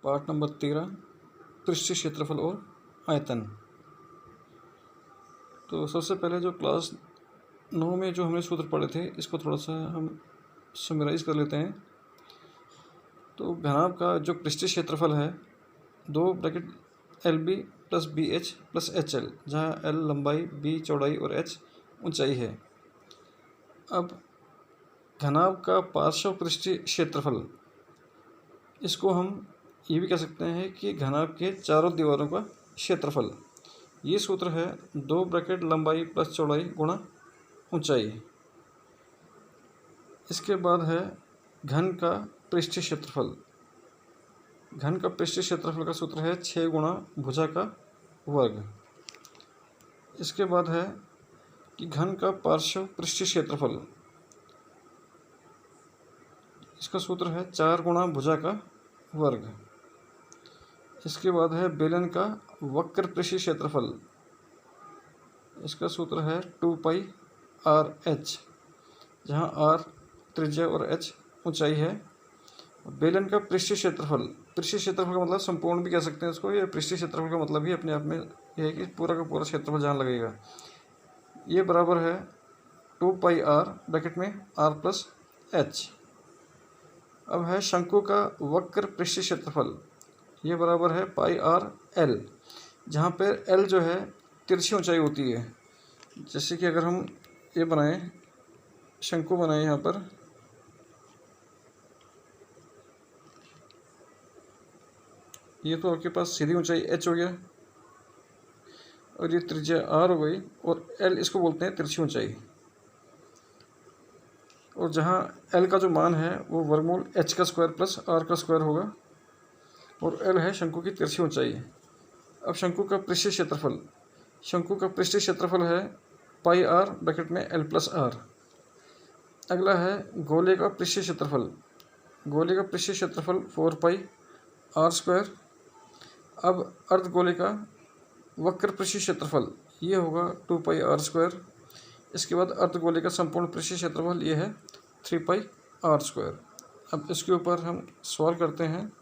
Part number 13, पृष्ठीय क्षेत्रफल और आयतन। तो सबसे पहले जो क्लास 9 में जो हमने सूत्र पढ़े थे, इसको थोड़ा सा हम समराइज़ कर लेते हैं। तो घनाभ का जो पृष्ठीय क्षेत्रफल है, 2 bracket LB plus BH plus HL, जहाँ L लंबाई, B चौड़ाई और H ऊंचाई है। अब घनाभ का पार्श्व पृष्ठीय क्षेत्रफल, इसको हम ये भी कह सकते हैं कि घनाभ के चारों दीवारों का क्षेत्रफल। ये सूत्र है 2 ब्रैकेट लंबाई प्लस चौड़ाई गुणा ऊंचाई। इसके बाद है घन का पृष्ठीय क्षेत्रफल। घन का पृष्ठीय क्षेत्रफल का सूत्र है 6 गुणा भुजा का वर्ग। इसके बाद है कि घन का पार्श्व पृष्ठीय क्षेत्रफल, इसका सूत्र है 4 गुणा भुजा का वर्ग। इसके बाद है बेलन का वक्र पृष्ठीय क्षेत्रफल, इसका सूत्र है 2πRh, जहाँ R त्रिज्या और H ऊंचाई है। बेलन का पृष्ठीय क्षेत्रफल, पृष्ठीय क्षेत्रफल का मतलब संपूर्ण भी कह सकते हैं इसको। ये पृष्ठीय क्षेत्रफल का मतलब ही अपने आप में यह है कि पूरा का पूरा क्षेत्रफल जहाँ लगेगा। ये बराबर है 2πR ब्रैकेट में R प्लस H। अब है शंकु का वक्र पृष्ठीय क्षेत्रफल, ये बराबर है πRL, जहाँ पर L जो है तिरछी ऊंचाई होती है। जैसे कि अगर हम ये बनाएं, शंकु बनाएं यहाँ पर, ये तो आपके पास सीधी ऊंचाई H हो गया और ये त्रिज्या R हो गई, और L इसको बोलते हैं तिरछी ऊंचाई। और जहाँ L का जो मान है वो वर्गमूल H का स्क्वायर प्लस R का स्क्वायर होगा, और L है शंकु की तिरछी ऊंचाई। अब शंकु का पृष्ठीय क्षेत्रफल, शंकु का पृष्ठीय क्षेत्रफल है πR ब्रैकेट में L प्लस R। अगला है गोले का पृष्ठीय क्षेत्रफल, गोले का पृष्ठीय क्षेत्रफल 4πR स्क्वायर। अब अर्धगोले का वक्र पृष्ठीय क्षेत्रफल, ये होगा 2πR स्क्वायर। इसके बाद अर्धगोले का संपूर्ण पृष्ठीय क्षेत्रफल ये है 3πR स्क्वायर। अब इसके ऊपर हम सवाल करते हैं।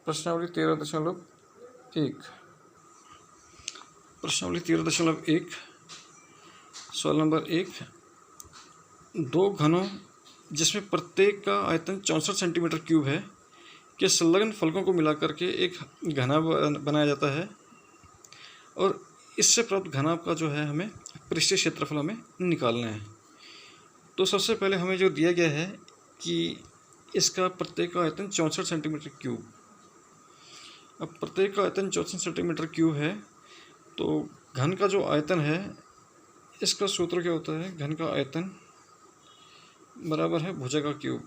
प्रश्नावली 13.1, प्रश्नावली 13.1, सवाल नंबर 1। दो घनों जिसमें प्रत्येक का आयतन 64 सेंटीमीटर क्यूब है के संलग्न फलकों को मिलाकर के एक घनाभ बनाया जाता है, और इससे प्राप्त घनाभ का जो है हमें पृष्ठीय क्षेत्रफल हमें निकालना है। तो सबसे पहले हमें जो दिया गया है कि इसका प्रत्येक का आयतन 64 सेंटीमीटर क्यूब। अब प्रत्येक का आयतन 64 सेंटीमीटर क्यूब है, तो घन का जो आयतन है, इसका सूत्र क्या होता है? घन का आयतन बराबर है भुजा का क्यूब।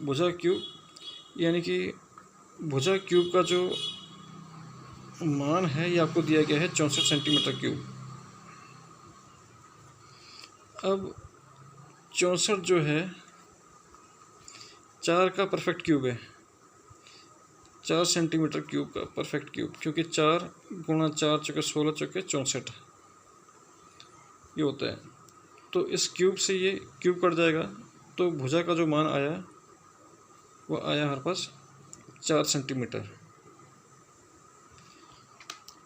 भुजा क्यूब यानी कि भुजा क्यूब का जो मान है ये आपको दिया गया है 64 सेंटीमीटर क्यूब। अब 64 जो है 4 का परफेक्ट क्यूब है, 4 सेंटीमीटर क्यूब का परफेक्ट क्यूब, क्योंकि 4 गुणा 4 चौके 16 चौके 64 ये होता है। तो इस क्यूब से ये क्यूब कट जाएगा, तो भुजा का जो मान आया वो आया हमारे पास 4 सेंटीमीटर।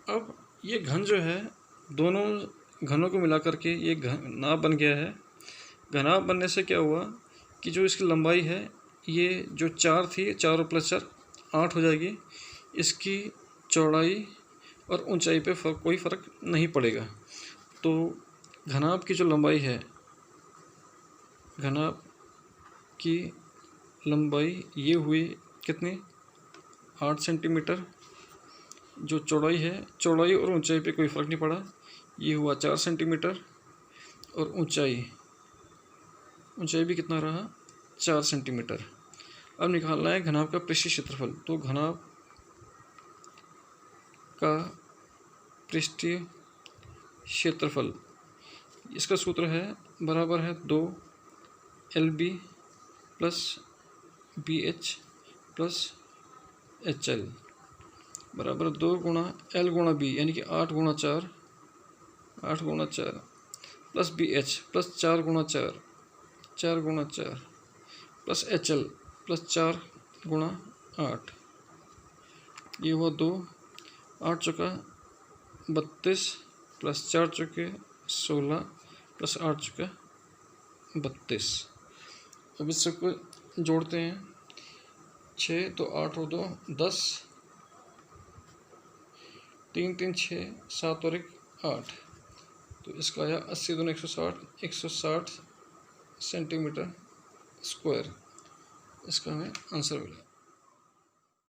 अब ये घन जो है, दोनों घनों को मिलाकर के ये घनाभ बन गया है। घनाभ बनने से क्या हुआ कि जो इसकी लंबाई है, ये जो 4 थी, 4 और प्लस 4 8 हो जाएगी। इसकी चौड़ाई और ऊंचाई पे कोई फ़र्क नहीं पड़ेगा। तो घनाभ की जो लंबाई है, घनाभ की लंबाई ये हुई कितनी? 8 सेंटीमीटर। जो चौड़ाई है, चौड़ाई और ऊंचाई पे कोई फ़र्क नहीं पड़ा, ये हुआ 4 सेंटीमीटर। और ऊंचाई भी कितना रहा? 4 सेंटीमीटर। अब निकालना है घनाभ का पृष्ठीय क्षेत्रफल। तो घनाभ का पृष्ठीय क्षेत्रफल, इसका सूत्र है बराबर है 2 LB plus BH plus HL बराबर 2 गुणा L गुणा B, यानी कि 8 गुणा 4 प्लस BH प्लस 4 गुणा 4 4 गुणा 4 प्लस HL प्लस 4 गुणा 8, ये हुआ 2, 8 चौका 32 प्लस 4 चौके 16 प्लस 8 चौका 32। अब इस सबको जोड़ते हैं, 6 तो 8 और 2 10, 3 3 6 7 और 1 8, तो इसका आया 80 दूनी 160 सेंटीमीटर स्क्वायर। इसका हमें आंसर मिला।